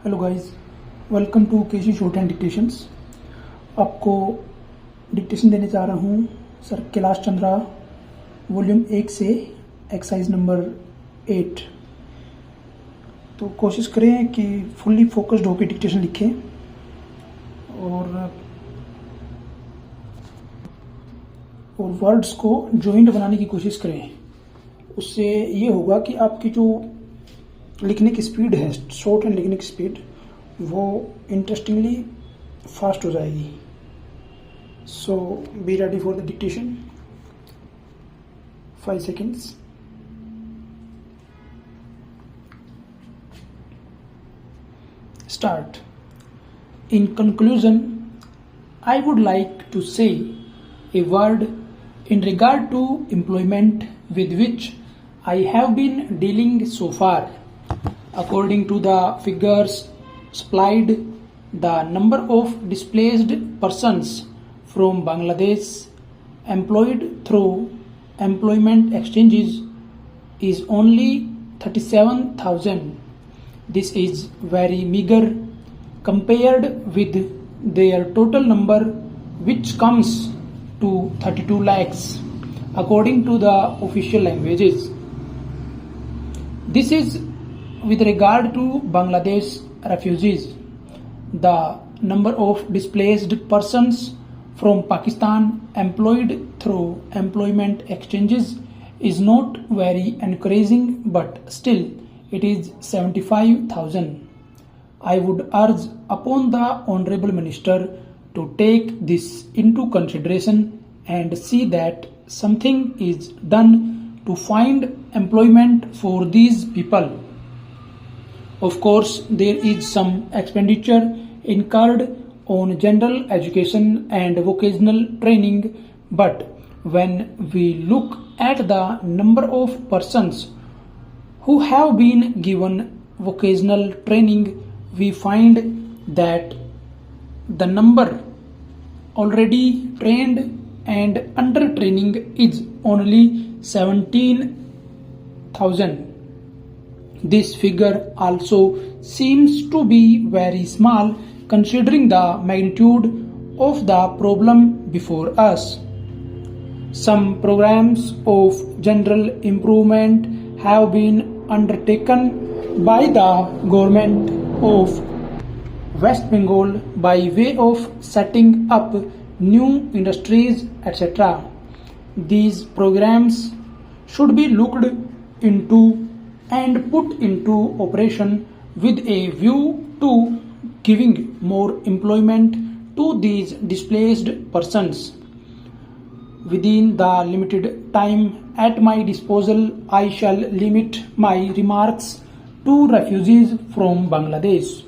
Hello guys, welcome to KC shorthand dictations. आपको dictation देने जा रहा हूँ सर कैलाश चंद्रा वॉल्यूम 1 से एक्सरसाइज नंबर 8। तो कोशिश करें कि फुल्ली फोकस्ड होकर डिक्टेशन लिखें और वर्ड्स को जॉइंट बनाने की कोशिश करें। उससे ये होगा कि आपकी जो लिखने की स्पीड है, शॉर्ट हैंड लिखने की स्पीड, वो इंटरेस्टिंगली फास्ट हो जाएगी। So be ready for the dictation. 5 seconds. Start. In conclusion, I would like to say a word in regard to employment with which I have been dealing so far. According to the figures supplied, the number of displaced persons from Bangladesh employed through employment exchanges is only 37,000. This is very meager compared with their total number, which comes to 32 lakhs according to the official languages. This is with regard to Bangladesh refugees. The number of displaced persons from Pakistan employed through employment exchanges is not very encouraging, but still it is 75,000. I would urge upon the Honorable Minister to take this into consideration and see that something is done to find employment for these people. Of course, there is some expenditure incurred on general education and vocational training, but when we look at the number of persons who have been given vocational training, we find that the number already trained and under training is only 17,000. This figure also seems to be very small considering the magnitude of the problem before us. Some programs of general improvement have been undertaken by the government of West Bengal by way of setting up new industries, etc. These programs should be looked into and put into operation with a view to giving more employment to these displaced persons. Within the limited time at my disposal, I shall limit my remarks to refugees from Bangladesh.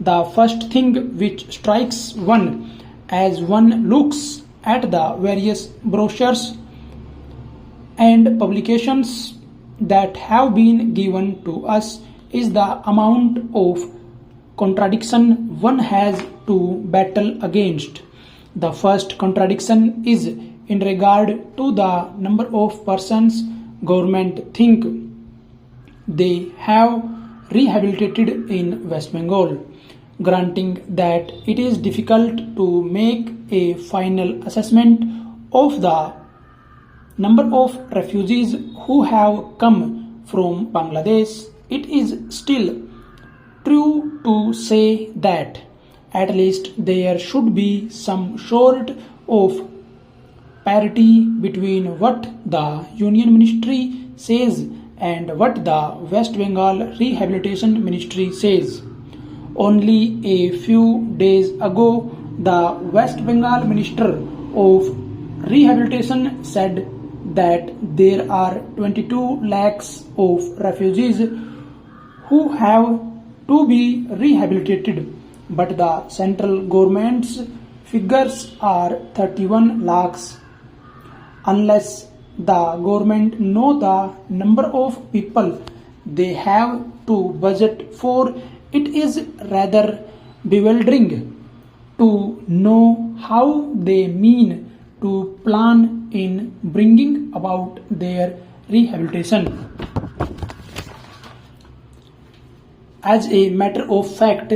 The first thing which strikes one as one looks at the various brochures and publications that have been given to us is the amount of contradiction one has to battle against. The first contradiction is in regard to the number of persons government think they have rehabilitated in West Bengal. Granting that it is difficult to make a final assessment of the number of refugees who have come from Bangladesh, it is still true to say that at least there should be some sort of parity between what the Union Ministry says and what the West Bengal Rehabilitation Ministry says. Only a few days ago, the West Bengal Minister of Rehabilitation said that there are 22 lakhs of refugees who have to be rehabilitated, but the central government's figures are 31 lakhs. Unless the government know the number of people they have to budget for, it is rather bewildering to know how they mean to plan in bringing about their rehabilitation. As a matter of fact,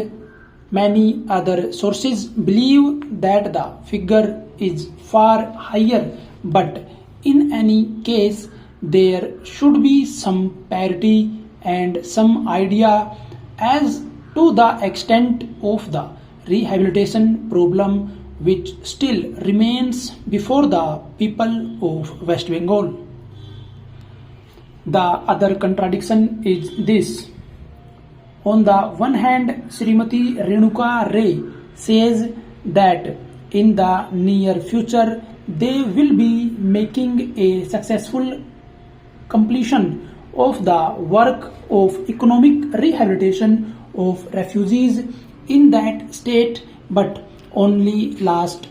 many other sources believe that the figure is far higher, but in any case, there should be some parity and some idea as to the extent of the rehabilitation problem which still remains before the people of West Bengal. The other contradiction is this. On the one hand, Srimati Renuka Ray says that in the near future they will be making a successful completion of the work of economic rehabilitation of refugees in that state, but only last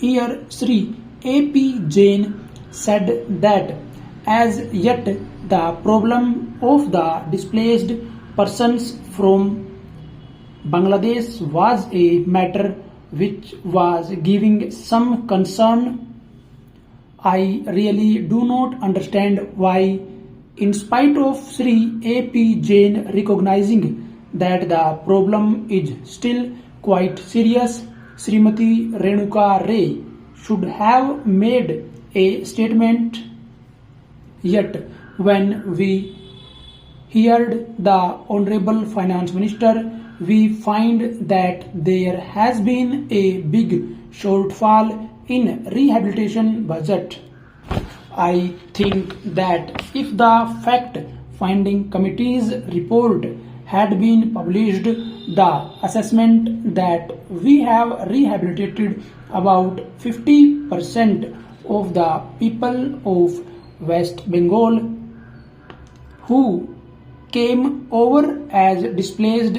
year Sri A.P. Jain said that as yet the problem of the displaced persons from Bangladesh was a matter which was giving some concern. I really do not understand why, in spite of Sri A.P. Jain recognizing that the problem is still quite serious, Srimati Renuka Ray should have made a statement. Yet, when we heard the Honorable Finance Minister, we find that there has been a big shortfall in rehabilitation budget. I think that if the fact-finding committee's report had been published, the assessment that we have rehabilitated about 50% of the people of West Bengal who came over as displaced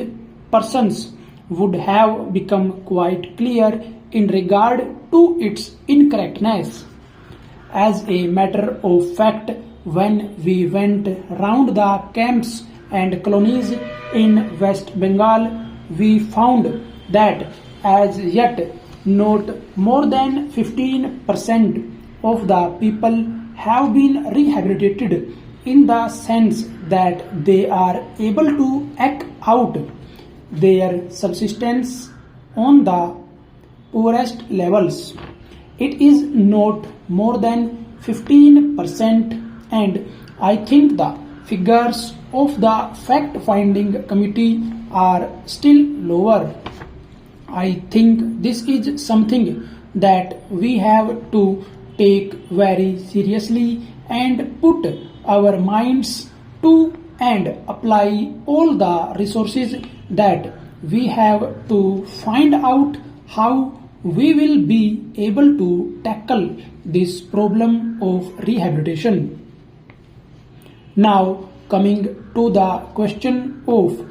persons would have become quite clear in regard to its incorrectness. As a matter of fact, when we went round the camps and colonies in West Bengal, we found that as yet not more than 15% of the people have been rehabilitated in the sense that they are able to eke out their subsistence on the poorest levels. It is not more than 15%, and I think the figures of the fact-finding committee are still lower. I think this is something that we have to take very seriously and put our minds to and apply all the resources that we have to find out how we will be able to tackle this problem of rehabilitation. Now, coming to the question of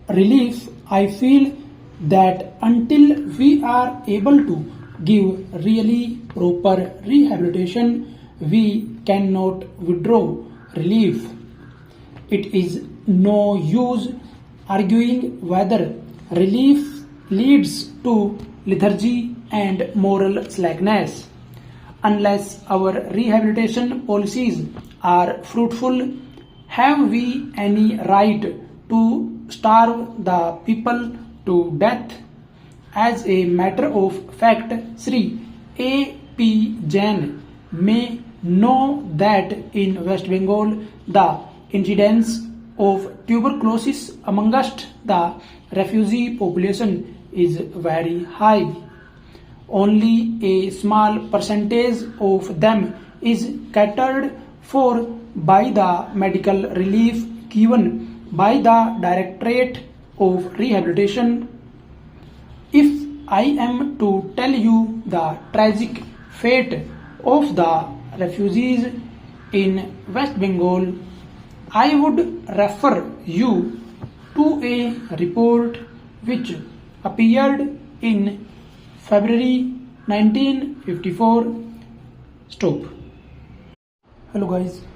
relief, I feel that until we are able to give really proper rehabilitation, we cannot withdraw relief. It is no use arguing whether relief leads to lethargy and moral slackness. Unless our rehabilitation policies are fruitful, have we any right to starve the people to death? As a matter of fact, Sri A.P. Jain may know that in West Bengal the incidence of tuberculosis amongst the refugee population is very high. Only a small percentage of them is catered for by the medical relief given by the Directorate of Rehabilitation. If I am to tell you the tragic fate of the refugees in West Bengal, I would refer you to a report which appeared in February 1954. Stop. Hello guys.